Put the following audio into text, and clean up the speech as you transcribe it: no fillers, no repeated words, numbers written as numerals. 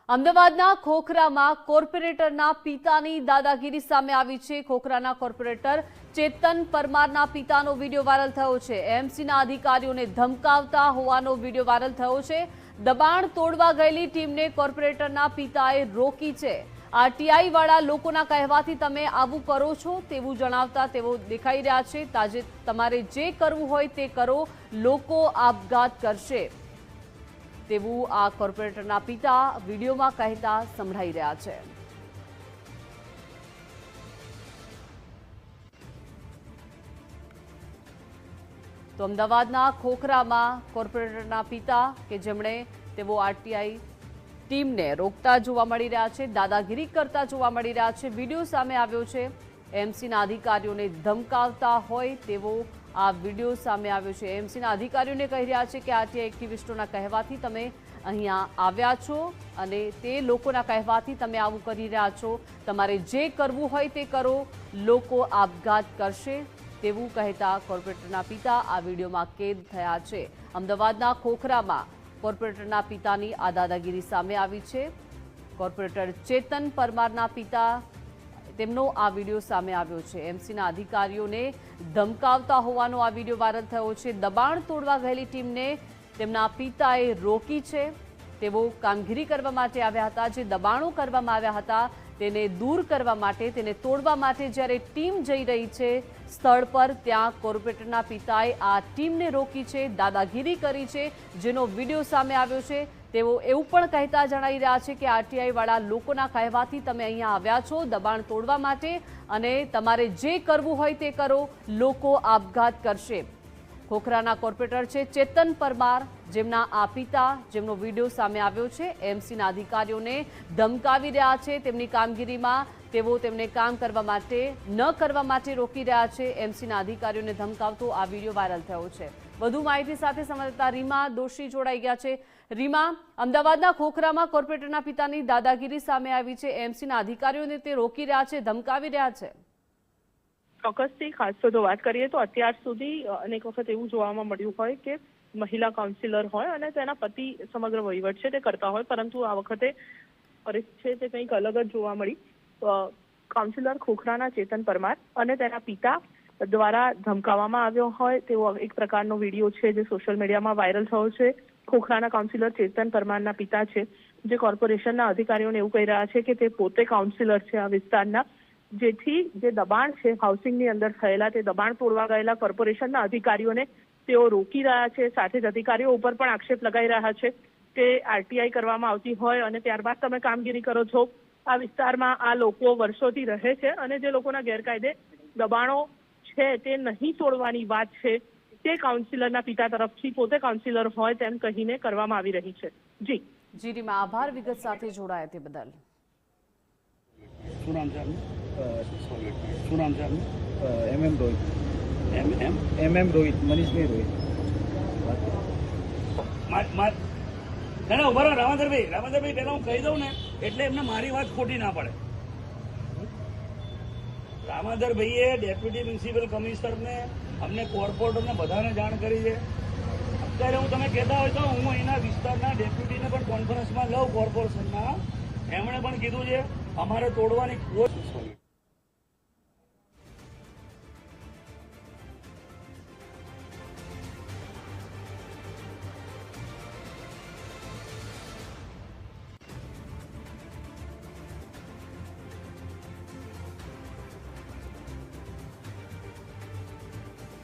અમદાવાદના ખોખરામાં કોર્પોરેટરના પિતાની દાદાગીરી સામે આવી છે। ખોખરાના કોર્પોરેટર ચેતન પરમારના પિતાનો વિડીયો વાયરલ થયો છે। એએમસીના અધિકારીઓને ધમકાવતા હોવાનો વિડીયો વાયરલ થયો છે। દબાણ તોડવા ગયેલી ટીમને કોર્પોરેટરના પિતાએ રોકી છે। આરટીઆઈ વાળા લોકોના કહેવાથી તમે આવું કરો છો તેવું જણાવતા તેઓ દેખાઈ રહ્યા છે। તમારે જે કરવું હોય તે કરો, લોકો આપઘાત કરશે તેવું આ કોર્પોરેટરના પિતા વિડીયોમાં કહેતા સંભળાઈ રહ્યા છે। તો અમદાવાદના ખોખરામાં કોર્પોરેટરના પિતા કે જેમણે તેઓ આરટીઆઈ ટીમને રોકતા જોવા મળી રહ્યા છે, દાદાગીરી કરતા જોવા મળી રહ્યા છે। વિડીયો સામે આવ્યો છે। એએમસીના અધિકારીઓને ધમકાવતા હોય તેવો આ વિડીયો સામે આવ્યો છે। એએમસીના અધિકારીઓને કહી રહ્યા છે કે આરટીઆઈ એક્ટિવિસ્ટોના કહેવાથી તમે અહીંયા આવ્યા છો અને તે લોકોના કહેવાથી તમે આવું કરી રહ્યા છો। તમારે જે કરવું હોય તે કરો, લોકો આપઘાત કરશે તેવું કહેતા કોર્પોરેટરના પિતા આ વિડીયોમાં કેદ થયા છે। અમદાવાદના ખોખરામાં કોર્પોરેટરના પિતાની આ દાદાગીરી સામે આવી છે। કોર્પોરેટર ચેતન પરમારના પિતા તેમનો આ વિડીયો સામે આવ્યો છે। એએમસીના અધિકારીઓને ધમકાવતા હોવાનો આ વિડીયો વાયરલ થયો છે। દબાણ તોડવા ગયેલી ટીમને તેમના પિતાએ રોકી છે। તેઓ કામગીરી કરવા માટે આવ્યા હતા। જે દબાણો કરવામાં આવ્યા હતા તેને દૂર કરવા માટે, તેને તોડવા માટે જ્યારે ટીમ જઈ રહી છે સ્થળ પર, ત્યાં કોર્પોરેટરના પિતાએ આ ટીમને રોકી છે, દાદાગીરી કરી છે, જેનો વિડીયો સામે આવ્યો છે। તેઓ એવું પણ કહેતા જણાઈ રહ્યા છે કે આરટીઆઈ વાળા લોકોના કહેવાથી તમે અહીંયા આવ્યા છો દબાણ તોડવા માટે અને તમારે જે કરવું હોય તે કરો, લોકો આપઘાત કરશે। ખોખરાના કોર્પોરેટર છે ચેતન પરમાર, જેમના આ પિતા, જેમનો વિડીયો સામે આવ્યો છે, એએમસીના અધિકારીઓને ધમકાવી રહ્યા છે। તેમની કામગીરીમાં તેઓ તેમને કામ કરવા માટે ન કરવા માટે રોકી રહ્યા છે। એએમસીના અધિકારીઓને ધમકાવતો આ વિડીયો વાયરલ થયો છે। વધુ માહિતી સાથે સંવાદદાતા રીમા દોશી જોડાઈ ગયા છે। રીમા, અમદાવાદના ખોખરામાં કોર્પોરેટરના પિતાની દાદાગીરી સામે આવી છે। એએમસીના અધિકારીઓને તે રોકી રહ્યા છે, ધમકાવી રહ્યા છે। ચોક્કસથી ખાસ તો વાત કરીએ તો અત્યાર સુધી અનેક વખત એવું જોવામાં મળ્યું હોય કે મહિલા કાઉન્સિલર હોય અને તેના પતિ સમગ્ર વહીવટ છે તે કરતા હોય, પરંતુ આ વખતે પરિસ્થિતિ છે તે કંઈક અલગ જ જોવા મળી। કાઉન્સિલર ખોખરાના ચેતન પરમાર અને તેના પિતા દ્વારા ધમકાવવામાં આવ્યો હોય તેવો એક પ્રકારનો વિડીયો છે જે સોશિયલ મીડિયામાં વાયરલ થયો છે। ખોખરાના કાઉન્સિલર ચેતન પરમારના પિતા છે જે કોર્પોરેશનના અધિકારીઓને એવું કહી રહ્યા છે કે તે પોતે કાઉન્સિલર છે આ વિસ્તારના, જેથી જે દબાણ છે હાઉસિંગની અંદર થયેલા તે દબાણ તોડવા ગયેલા કોર્પોરેશનના અધિકારીઓને તેઓ રોકી રહ્યા છે। સાથે જ અધિકારીઓ ઉપર પણ આક્ષેપ લગાઈ રહ્યા છે કે આરટીઆઈ કરવામાં આવતી હોય અને ત્યારબાદ તમે કામગીરી કરો છો। આ વિસ્તારમાં આ લોકો વર્ષોથી રહે છે અને જે લોકોના ગેરકાયદે દબાણો છે તે નહીં તોડવાની વાત છે તે કાઉન્સિલરના પિતા તરફથી પોતે કાઉન્સિલર હોય તેમ કહીને કરવામાં આવી રહી છે। જી રીમા, આભાર વિગત સાથે જોડાયા તે બદલ। શું નામ છે આપનું? એમએમ રોહિત, એમએમ રોહિત, મનીષભાઈ રોહિત। ના ઉભા રહો રામાધરભાઈ, પહેલા હું કહી દઉં ને એટલે એમને મારી વાત ખોટી ના પડે। રામાધરભાઈએ ડેપ્યુટી મ્યુનિસિપલ કમિશનરને, અમને કોર્પોરેટરને બધાને જાણ કરી છે। અત્યારે હું તમે કહેતા હોય તો હું એના વિસ્તારના ડેપ્યુટીને પણ કોન્ફરન્સમાં લઉં કોર્પોરેશનના, એમણે પણ કીધું છે અમારે તોડવાની કોઈ